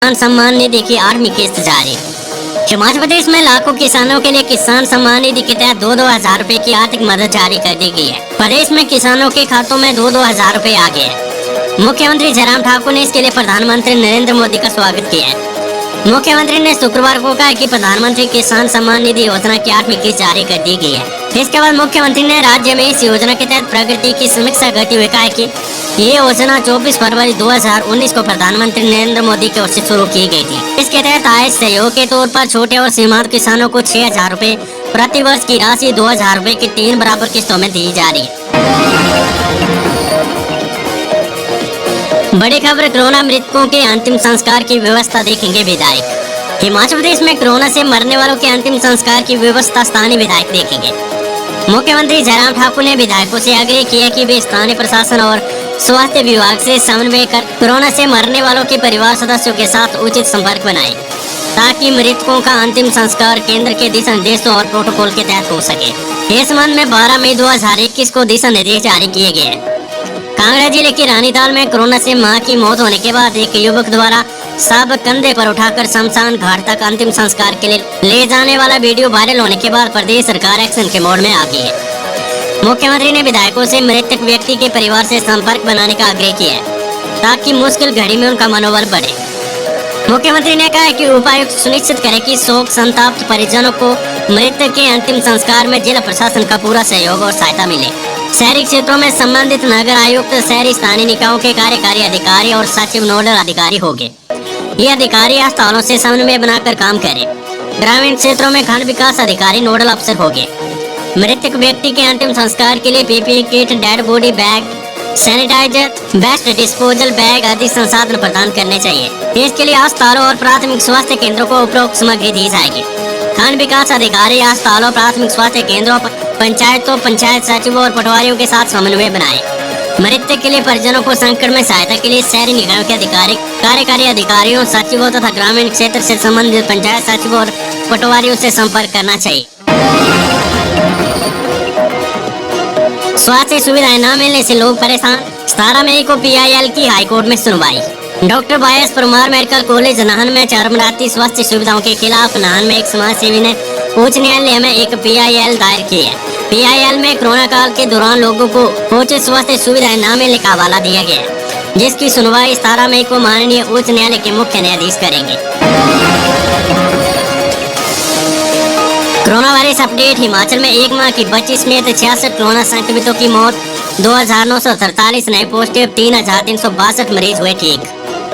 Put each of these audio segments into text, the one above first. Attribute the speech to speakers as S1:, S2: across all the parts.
S1: किसान सम्मान निधि की 8वीं किस्त जारी। हिमाचल प्रदेश में लाखों किसानों के लिए किसान सम्मान निधि के तहत 2-2 हजार रुपए की आर्थिक मदद जारी कर दी गई है। प्रदेश में किसानों के खातों में 2-2 हजार रुपए आ गए हैं। मुख्यमंत्री जयराम ठाकुर ने इसके लिए प्रधानमंत्री नरेंद्र मोदी का स्वागत किया है। मुख्यमंत्री ने शुक्रवार को कहा कि प्रधानमंत्री किसान सम्मान निधि योजना की 8वीं किस्त जारी कर दी गई है। इसके बाद मुख्यमंत्री ने राज्य में इस योजना के तहत प्रगति की समीक्षा करते हुए कहा कि ये योजना 24 फरवरी 2019 को प्रधानमंत्री नरेंद्र मोदी की ओर से शुरू की गई थी। इसके तहत आय सहयोग के तौर पर छोटे और सीमांत किसानों को 6,000 रुपए प्रति वर्ष की राशि 2,000 रुपए की 3 बराबर किस्तों में दी जा रही है। बड़ी खबर, कोरोना मृतकों के अंतिम संस्कार की व्यवस्था देखेंगे विधायक। हिमाचल प्रदेश में कोरोना से मरने वालों के अंतिम संस्कार की व्यवस्था स्थानीय विधायक देखेंगे। मुख्यमंत्री जयराम ठाकुर ने विधायकों से आग्रह किया कि वे स्थानीय प्रशासन और स्वास्थ्य विभाग से समन्वय कर कोरोना से मरने वालों के परिवार सदस्यों के साथ उचित संपर्क बनाएं, ताकि मृतकों का अंतिम संस्कार केंद्र के दिशा निर्देशों और प्रोटोकॉल के तहत हो सके। इस संबंध में 12 मई 2021 को दिशा निर्देश जारी किए गए हैं। कांगड़ा जिले के रानीताल में कोरोना से मां की मौत होने के बाद एक युवक द्वारा शव कंधे पर उठाकर शमशान घाट तक अंतिम संस्कार के लिए ले जाने वाला वीडियो वायरल होने के बाद प्रदेश सरकार एक्शन के मोड में आ गई है। मुख्यमंत्री ने विधायकों से मृतक व्यक्ति के परिवार से संपर्क बनाने का आग्रह किया है, ताकि मुश्किल घड़ी में उनका मनोबल बढ़े। मुख्यमंत्री ने कहा कि उपायुक्त सुनिश्चित करें कि शोक संताप्त परिजनों को मृतक के अंतिम संस्कार में जिला प्रशासन का पूरा सहयोग और सहायता मिले। शहरी क्षेत्रों में संबंधित नगर आयुक्त, शहरी स्थानीय निकायों के कार्यकारी अधिकारी और सचिव नोडल अधिकारी होंगे। ये अधिकारी स्थलों से समन्वय बनाकर काम करें। ग्रामीण क्षेत्रों में खंड विकास अधिकारी नोडल अफसर होंगे। मृतक व्यक्ति के अंतिम संस्कार के लिए PPE kit, dead body bag, sanitiser, waste disposal bag आदि संसाधन प्रदान करने चाहिए। इसके लिए अस्पतालों और प्राथमिक स्वास्थ्य केंद्रों को उपरोक्त सामग्री दी जाएगी। खंड विकास अधिकारी अस्पतालों, प्राथमिक स्वास्थ्य केंद्रों, पंचायतों, पंचायत सचिवों और पटवारियों के साथ समन्वय बनाए। मृतक के लिए परिजनों को संकट में सहायता के लिए शहरी निकायों के अधिकारी, कार्यकारी अधिकारियों, सचिवों तथा ग्रामीण क्षेत्र से संबंधित पंचायत सचिवों और पटवारियों से संपर्क करना चाहिए। स्वास्थ्य सुविधाएं न मिलने से लोग परेशान। 17 मई को PIL की हाईकोर्ट में सुनवाई। Doctor YS Parmar medical college Nahan में चरमराती स्वास्थ्य सुविधाओं के खिलाफ नाहन में एक समाज सेवी ने उच्च न्यायालय में एक PIL दायर की है। PIL में कोरोना काल के दौरान लोगों को उचित स्वास्थ्य सुविधाएं न मिलने का हवाला दिया गया है, जिसकी सुनवाई 17 मई को माननीय उच्च न्यायालय के मुख्य न्यायाधीश करेंगे। Corona virus update. हिमाचल में एक माह की बच्ची समेत 66 कोरोना संक्रमितों की मौत, 2,943 नए पॉजिटिव, 3,362 मरीज हुए ठीक।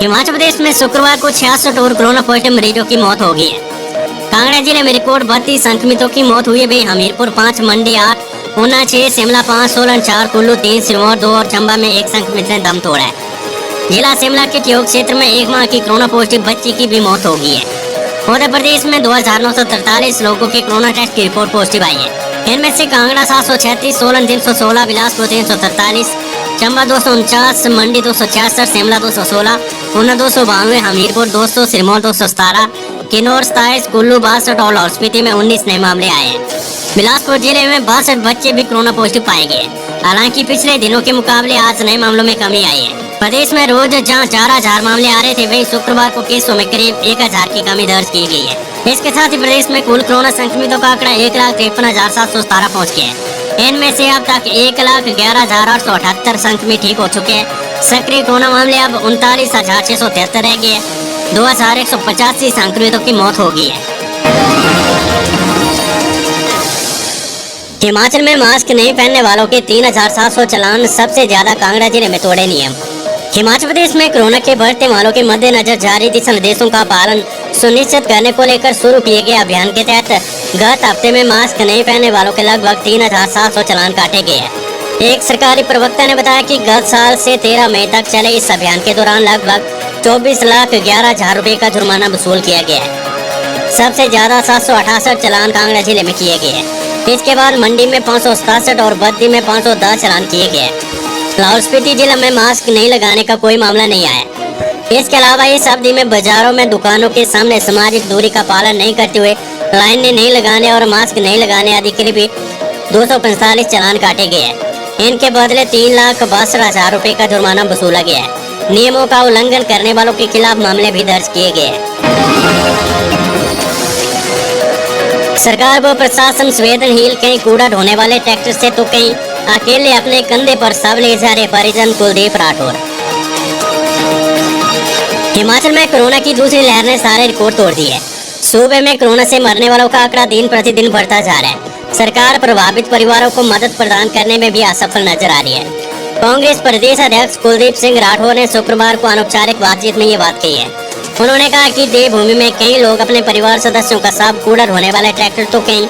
S1: हिमाचल प्रदेश में शुक्रवार को 66 और कोरोना पॉजिटिव मरीजों की मौत हो गई है। कांगड़ा जिले में रिकॉर्ड 32 संक्रमितों की मौत हुई है। हमीरपुर 5, मंडी 8, ऊना 6, शिमला 5, सोलन 4, कुल्लू 3, सिरमौर 2 और चंबा में एक संक्रमित ने दम तोड़ा है। जिला शिमला के ठियोग क्षेत्र में एक माह की कोरोना पॉजिटिव बच्ची की भी मौत हो गई है। मध्य प्रदेश में 2,943 लोगों के कोरोना टेस्ट की रिपोर्ट पॉजिटिव आई है। इनमें से कांगड़ा 736, सोलन 316, बिलासपुर 343, चंबा 249, मंडी 266, शिमला 216, ऊना 292, हमीरपुर 200, सिरमौर 217, किन्नौर 27, कुल्लू 62 और लाहौल स्पीति में 19 नए मामले आए हैं। बिलासपुर जिले में 62 बच्चे भी कोरोना पॉजिटिव पाए गए। हालांकि पिछले दिनों के मुकाबले आज नए मामलों में कमी आई है। प्रदेश में रोज जहां 4,000 मामले आ रहे थे, वहीं शुक्रवार को केसों में करीब 1,000 की कमी दर्ज की गई है। इसके साथ ही प्रदेश में कुल कोरोना संक्रमितों का आंकड़ा 1,53,717 पहुँच गया है। इनमें से अब तक 1,11,878 संक्रमित ठीक हो चुके हैं। सक्रिय कोरोना मामले अब 39,673 रह गए। 2,185 संक्रमितों की मौत हो गई है। हिमाचल में मास्क नहीं पहनने वालों के 3,700 चालान, सबसे ज्यादा कांगड़ा जिले में तोड़े नियम। हिमाचल प्रदेश में कोरोना के बढ़ते मामलों के मद्देनजर जारी दिशा निर्देशों का पालन सुनिश्चित करने को लेकर शुरू किए गए अभियान के तहत गत हफ्ते में मास्क नहीं पहनने वालों के लगभग 3,700 चालान काटे गए हैं। एक सरकारी प्रवक्ता ने बताया कि गत साल से 13 मई तक चले इस अभियान के दौरान लगभग 24,11,000 रुपए का जुर्माना वसूल किया गया है। सबसे ज्यादा 768 चालान कांगड़ा जिले में किए गए हैं। इसके बाद मंडी में 567 और बद्दी में 510 चालान किए गए। लाहौल स्पीति जिले में मास्क नहीं लगाने का कोई मामला नहीं आया। इसके अलावा इस अवधि में बाजारों में दुकानों के सामने सामाजिक दूरी का पालन नहीं करते हुए लाइनें नहीं लगाने और मास्क नहीं लगाने आदि के लिए भी 245 चालान काटे गए हैं। इनके बदले 3,62,000 रुपए का जुर्माना वसूला गया है। नियमों का उल्लंघन करने वालों के खिलाफ मामले भी दर्ज किए गए हैं। सरकार व प्रशासन संवेदनहीन, कहीं कूड़ा ढोने वाले ट्रैक्टर से तो कहीं अकेले अपने कंधे पर सब ले जा रहे परिजन कुलदीप राठौर। हिमाचल में कोरोना की दूसरी लहर ने सारे रिकॉर्ड तोड़ दिए। सूबे में कोरोना से मरने वालों का आंकड़ा दिन प्रतिदिन बढ़ता जा रहा है। सरकार प्रभावित परिवारों को मदद प्रदान करने में भी असफल नजर आ रही है। कांग्रेस प्रदेश अध्यक्ष कुलदीप सिंह राठौर ने शुक्रवार को अनौपचारिक बातचीत में ये बात कही है। उन्होंने कहा कि देवभूमि में कई लोग अपने परिवार सदस्यों का साफ कूड़ा ढोने वाले ट्रैक्टर तो कहीं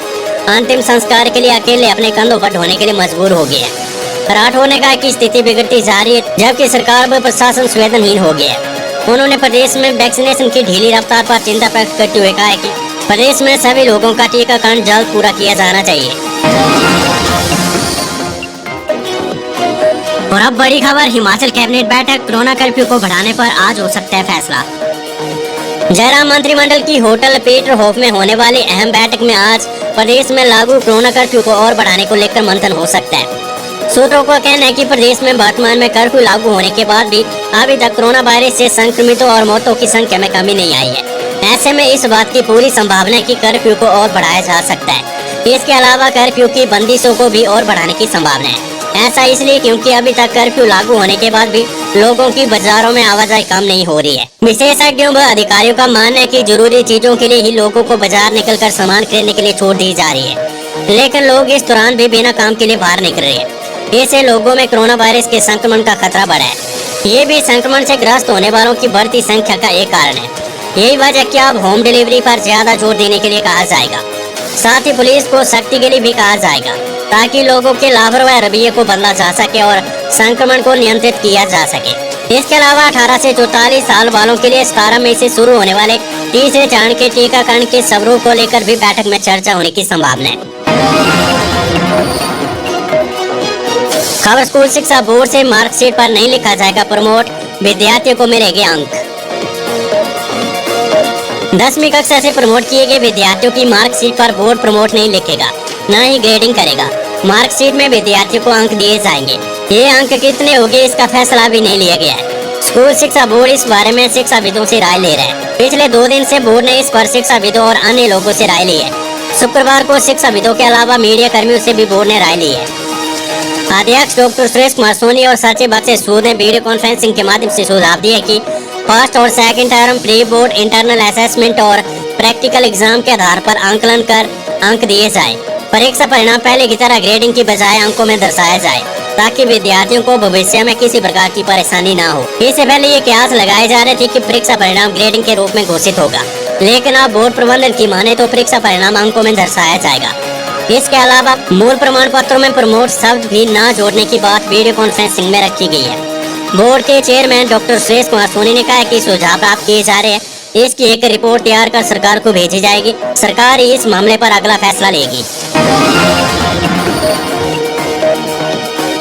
S1: अंतिम संस्कार के लिए अकेले अपने कंधों पर ढोने के लिए मजबूर हो गए हैं। राठौर ने कहा कि स्थिति बिगड़ती जा रही है, जबकि सरकार व प्रशासन संवेदनहीन हो गया है। उन्होंने प्रदेश में वैक्सीनेशन की ढीली रफ्तार पर चिंता प्रकट करते हुए कहा है कि प्रदेश में सभी लोगों का टीकाकरण जल्द पूरा किया जाना चाहिए। और अब बड़ी खबर, हिमाचल कैबिनेट बैठक, कोरोना कर्फ्यू को बढ़ाने पर आज हो सकता है फैसला। जयराम मंत्रिमंडल की होटल पीटर हॉफ में होने वाली अहम बैठक में आज प्रदेश में लागू कोरोना कर्फ्यू को और बढ़ाने को लेकर मंथन हो सकता है। सूत्रों का कहना है कि प्रदेश में वर्तमान में कर्फ्यू लागू होने के बाद भी अभी तक कोरोना वायरस से संक्रमितों और मौतों की संख्या में कमी नहीं आई है। ऐसे में इस बात की पूरी संभावना है कि कर्फ्यू को और बढ़ाया जा सकता है। इसके अलावा कर्फ्यू की बंदिशों को भी और बढ़ाने की संभावना है। ऐसा इसलिए क्योंकि अभी तक कर्फ्यू लागू होने के बाद भी लोगों की बाजारों में आवाजाही कम नहीं हो रही है। विशेषज्ञों व अधिकारियों का मानना है कि जरूरी चीजों के लिए ही लोगों को बाजार निकलकर सामान खरीदने के लिए छूट दी जा रही है, लेकिन लोग इस दौरान भी बिना काम के लिए बाहर निकल रहे हैं। इससे लोगों में कोरोना वायरस के संक्रमण का खतरा बढ़ा है। ये भी संक्रमण से ग्रस्त होने वालों की बढ़ती संख्या का एक कारण है। यही वजह क्या अब होम डिलीवरी पर ज्यादा जोर देने के लिए कहा जाएगा। साथ ही पुलिस को सख्ती के लिए भी कहा जाएगा, ताकि लोगों के लापरवाह रवैये को बदला जा सके और संक्रमण को नियंत्रित किया जा सके। इसके अलावा 18 से 44 साल वालों के लिए 17 मई से शुरू होने वाले तीसरे चरण के टीकाकरण के स्वरूप को लेकर भी बैठक में चर्चा होने की संभावना है। खबर, स्कूल शिक्षा बोर्ड से मार्कशीट पर नहीं लिखा जाएगा प्रमोट, विद्यार्थियों को मिलेंगे अंक। 10वीं कक्षा से प्रमोट किए गए विद्यार्थियों की मार्कशीट पर बोर्ड प्रमोट नहीं लिखेगा, न ही ग्रेडिंग करेगा। मार्कशीट में विद्यार्थियों को अंक दिए जाएंगे। ये अंक कितने होंगे इसका फैसला भी नहीं लिया गया है। स्कूल शिक्षा बोर्ड इस बारे में शिक्षाविदों से राय ले रहा है। पिछले 2 दिन से बोर्ड ने इस पर शिक्षाविदों और अन्य लोगों से राय ली है। शुक्रवार को शिक्षाविदों के अलावा मीडिया कर्मियों से भी बोर्ड ने राय ली है। अध्यक्ष डॉक्टर सुरेश कुमार सोनी और सचिव अक्षय सूद ने वीडियो कॉन्फ्रेंसिंग के माध्यम से सुझाव दिए कि फर्स्ट और second term pre board internal assessment और प्रैक्टिकल एग्जाम के आधार पर आंकलन कर अंक दिए जाए। परीक्षा परिणाम पहले की तरह ग्रेडिंग की बजाय अंकों में दर्शाया जाए, ताकि विद्यार्थियों को भविष्य में किसी प्रकार की परेशानी ना हो। इससे पहले ये कयास लगाए जा रहे थे कि परीक्षा परिणाम ग्रेडिंग के रूप में घोषित होगा, लेकिन अब बोर्ड प्रबंधन की माने तो परीक्षा परिणाम अंकों में दर्शाया जाएगा। इसके अलावा मूल प्रमाण पत्रों में प्रमोट शब्द भी न जोड़ने की बात वीडियो कॉन्फ्रेंसिंग में रखी गई है। बोर्ड के चेयरमैन डॉक्टर सुरेश कुमार सोनी ने कहा कि सुझाव प्राप्त किए जा रहे हैं, इसकी एक रिपोर्ट तैयार कर सरकार को भेजी जाएगी। सरकार इस मामले पर अगला फैसला लेगी।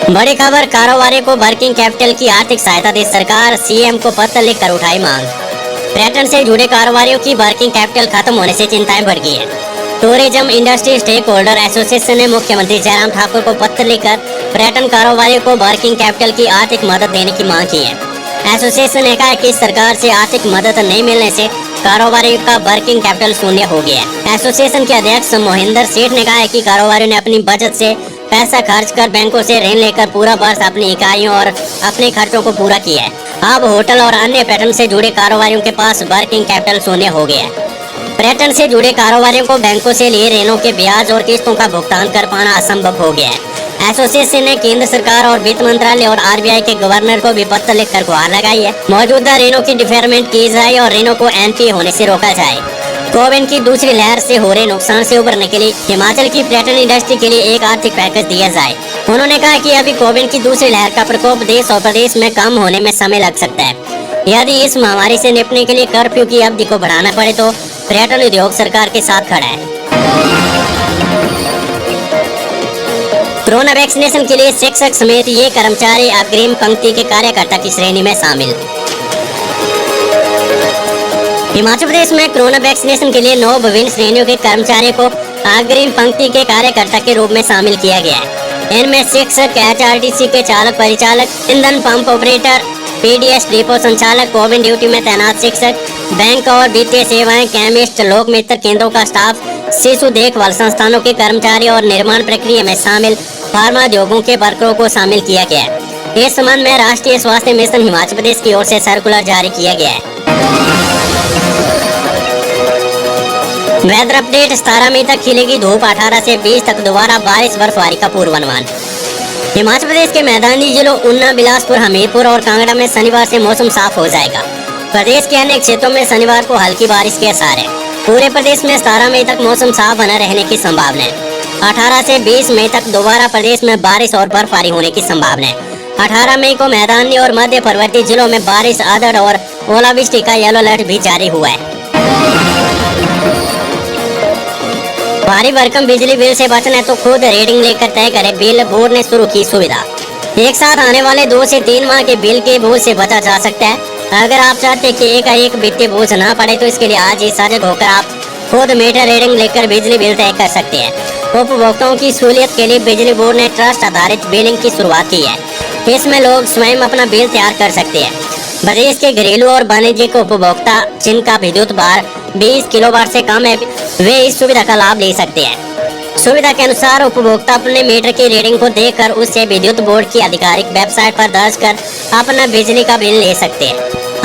S1: बड़ी खबर, कारोबारी को वर्किंग कैपिटल की आर्थिक सहायता दे सरकार, सीएम को पत्र लिखकर उठाई मांग। पर्यटन से जुड़े कारोबारियों की वर्किंग कैपिटल खत्म होने से चिंताएं बढ़ गई है। Tourism industry stakeholder association ने मुख्यमंत्री जयराम ठाकुर को पत्र लिखकर पर्यटन कारोबारियों को वर्किंग कैपिटल की आर्थिक मदद देने की मांग की है। एसोसिएशन ने कहा कि सरकार से आर्थिक मदद नहीं मिलने से कारोबारियों का वर्किंग कैपिटल शून्य हो गया है। एसोसिएशन के अध्यक्ष मोहिंदर सेठ ने कहा है कि कारोबारियों ने अपनी बचत से पैसा खर्च कर बैंकों से ऋण लेकर पूरा वर्ष अपनी इकाइयों और अपने खर्चों को पूरा किया है। अब होटल और अन्य पर्यटन से जुड़े कारोबारियों के पास वर्किंग कैपिटल शून्य हो गया है। पर्यटन से जुड़े कारोबारियों को बैंकों से लिए ऋणों के ब्याज और किस्तों का भुगतान कर पाना असंभव हो गया है। एसोसिएशन ने केंद्र सरकार और वित्त मंत्रालय और आरबीआई के गवर्नर को भी पत्र लिखकर गुहार लगाई है, मौजूदा ऋणों की डिफेरमेंट की जाए और ऋणों को एनपीए होने से रोका जाए। कोविड की दूसरी लहर से हो रहे नुकसान से उबरने के लिए हिमाचल की पर्यटन इंडस्ट्री के लिए एक आर्थिक पैकेज दिया जाए। उन्होंने कहा कि अभी कोविड की दूसरी लहर का प्रकोप देश और प्रदेश में कम होने में समय लग सकता है। यदि इस महामारी से निपटने के लिए कर्फ्यू की अवधि को बढ़ाना पड़े तो पर्यटन उद्योग सरकार के साथ खड़ा है। कोरोना वैक्सीनेशन के लिए शिक्षक समेत ये कर्मचारी अग्रिम पंक्ति के कार्यकर्ता की श्रेणी में शामिल। हिमाचल प्रदेश में कोरोना वैक्सीनेशन के लिए 9 विभिन्न श्रेणियों के कर्मचारियों को अग्रिम पंक्ति के कार्यकर्ता के रूप में शामिल किया गया है। इनमें शिक्षक, एचआरटीसी के चालक परिचालक, ईंधन पंप ऑपरेटर, पीडीएस डिपो संचालक, कोविड ड्यूटी में तैनात शिक्षक, बैंक और वित्तीय सेवाएं, केमिस्ट, लोक मित्र केंद्रों का स्टाफ, शिशु देखभाल संस्थानों के कर्मचारी और निर्माण प्रक्रिया में शामिल फार्मा उद्योगों के वर्करों को शामिल किया गया है। इस संबंध में राष्ट्रीय स्वास्थ्य मिशन हिमाचल प्रदेश की ओर से सर्कुलर जारी किया गया है। वेदर अपडेट, 17 मई तक खिलेगी धूप, 18 से 20 तक दोबारा बारिश बर्फबारी का पूर्वानुमान। हिमाचल प्रदेश के मैदानी जिलों ऊना, बिलासपुर, हमीरपुर और कांगड़ा में शनिवार से मौसम साफ हो जाएगा। प्रदेश के अन्य क्षेत्रों में शनिवार को हल्की बारिश के आसार है। पूरे प्रदेश में 17 मई तक मौसम साफ बना रहने की संभावना है। 18 से 20 मई तक दोबारा प्रदेश में बारिश और बर्फबारी होने की संभावना है। 18 मई को मैदानी और मध्य पर्वतीय जिलों में बारिश, आदड़ और ओलावृष्टि का येलो अलर्ट भी जारी हुआ है। भारी भरकम बिजली बिल से बचना है तो खुद रीडिंग लेकर तय करें, बिल बोर्ड ने शुरू की सुविधा। एक साथ आने वाले 2 से 3 माह के बिल के बोझ से बचा जा सकता है। अगर आप चाहते हैं कि एक वित्तीय बोझ ना पड़े तो इसके लिए आज ही सजग होकर आप खुद मीटर रीडिंग लेकर बिजली बिल तय कर सकते हैं। उपभोक्ताओं की सहूलियत के लिए बिजली बोर्ड ने ट्रस्ट आधारित बिलिंग की शुरुआत की है। इसमें लोग स्वयं अपना बिल तैयार कर सकते हैं। प्रदेश के घरेलू और वाणिज्यिक उपभोक्ता जिनका विद्युत भार 20 किलोवाट से कम है, वे इस सुविधा का लाभ ले सकते हैं। सुविधा के अनुसार उपभोक्ता अपने मीटर की रीडिंग को देखकर उससे विद्युत बोर्ड की आधिकारिक वेबसाइट पर दर्ज कर अपना बिजली का बिल ले सकते हैं।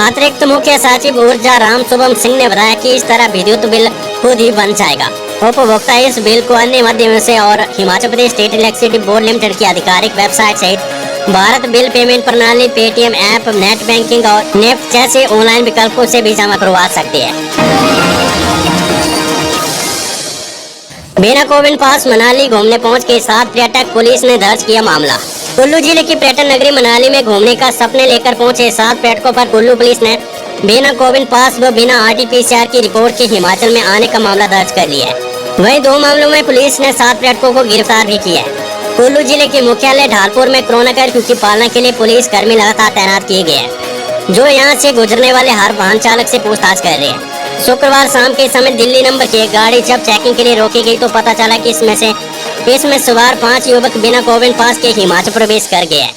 S1: अतिरिक्त मुख्य सचिव ऊर्जा राम शुभम सिंह ने बताया कि इस तरह विद्युत बिल खुद ही बन जाएगा। उपभोक्ता इस बिल को अन्य माध्यमों से और Himachal Pradesh state electricity board limited की आधिकारिक वेबसाइट सहित भारत बिल पेमेंट प्रणाली, पेटीएम ऐप, नेट बैंकिंग और नेफ्ट जैसे ऑनलाइन विकल्पों से भी जमा करवा सकते हैं। बिना कोविड पास मनाली घूमने पहुंच के 7 पर्यटक, पुलिस ने दर्ज किया मामला। कुल्लू जिले की पर्यटन नगरी मनाली में घूमने का सपने लेकर पहुंचे 7 पर्यटकों पर कुल्लू पुलिस ने बिना कोविड पास व बिना RT-PCR की रिपोर्ट के हिमाचल में आने का मामला दर्ज कर लिया है। वहीं 2 मामलों में पुलिस ने 7 पर्यटकों को गिरफ्तार भी किया है। कुल्लू जिले के मुख्यालय ढालपुर में कोरोना कर्फ्यू की पालना के लिए पुलिस कर्मी लगातार तैनात किए गए हैं, जो यहां से गुजरने वाले हर वाहन चालक से पूछताछ कर रहे हैं। शुक्रवार शाम के समय दिल्ली नंबर की एक गाड़ी जब चेकिंग के लिए रोकी गई तो पता चला कि इसमें सवार 5 युवक बिना कोविड पास के हिमाचल प्रवेश कर गए हैं।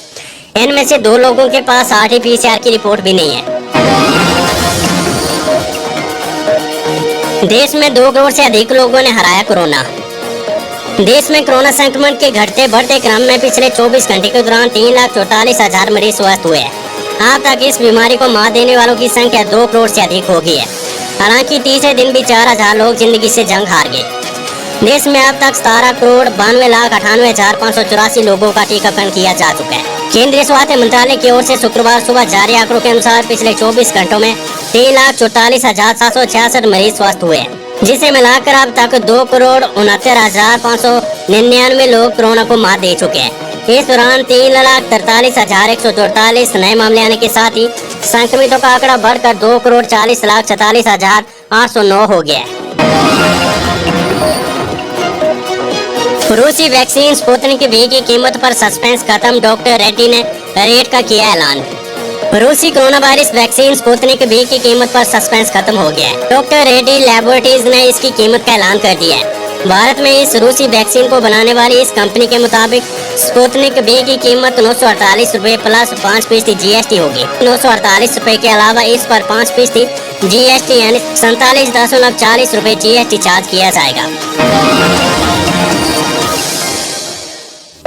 S1: इनमें से 2 लोगों के पास RT-PCR की रिपोर्ट भी नहीं है। देश में 2 करोड़ से अधिक लोगों ने हराया कोरोना। देश में कोरोना संक्रमण के घटते बढ़ते क्रम में पिछले 24 घंटे के दौरान 3,44,000 मरीज स्वस्थ हुए हैं। अब तक इस बीमारी को मात देने वालों की संख्या 2 करोड़ से अधिक हो गई है। हालांकि तीसरे दिन भी 4,000 लोग जिंदगी से जंग हार गए। देश में अब तक 17 करोड़ 92,98,584 लोगों का टीकाकरण किया जा चुका है। केंद्रीय स्वास्थ्य मंत्रालय की ओर से शुक्रवार सुबह जारी आंकड़ों के अनुसार पिछले 24 घंटों में 3,44,766 मरीज स्वस्थ हुए, जिसे मिलाकर अब तक 2 करोड़ 69,599 लोग कोरोना को मात दे चुके हैं। इस दौरान 3,43,144 नए मामले आने के साथ ही संक्रमितों का आंकड़ा बढ़कर 2 करोड़ 40,46,809 हो गया है। रूसी वैक्सीन स्पुतनिक V की कीमत पर सस्पेंस खत्म, डॉक्टर रेड्डी ने रेट का किया ऐलान। रूसी corona virus vaccine Sputnik V की कीमत पर सस्पेंस खत्म हो गया है। डॉक्टर रेड्डी लैबोरेटरीज ने इसकी कीमत का ऐलान कर दिया है। भारत में इस रूसी वैक्सीन को बनाने वाली इस कंपनी के मुताबिक स्पुतनिक V की कीमत 948 रुपए प्लस 5% GST होगी। 948 रुपए के अलावा इस पर 5% GST यानी 47.40 रुपए GST चार्ज किया जाएगा।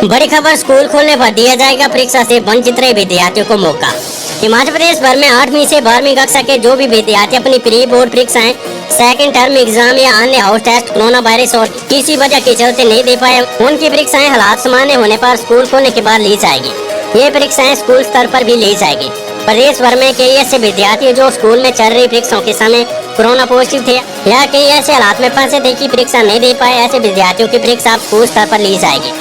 S1: बड़ी खबर, स्कूल खोलने पर दिया जाएगा परीक्षा से वंचित रहे विद्यार्थियों को मौका। हिमाचल प्रदेश भर में 8वीं से 12वीं कक्षा के जो भी विद्यार्थी अपनी प्री बोर्ड परीक्षाएं, सेकंड टर्म एग्जाम या अन्य हाउस टेस्ट कोरोना वायरस और किसी वजह के चलते नहीं दे पाए, उनकी परीक्षाएं हालात सामान्य होने पर स्कूल खोलने के बाद ली जाएगी। ये परीक्षाएं स्कूल स्तर पर भी ली जाएगी। प्रदेश भर में कई ऐसे विद्यार्थी जो स्कूल में चल रही परीक्षाओं के समय कोरोना पॉजिटिव थे या कई ऐसे हालात में फंसे थे कि परीक्षा नहीं दे पाए, ऐसे विद्यार्थियों की परीक्षा स्कूल स्तर पर ली जाएगी।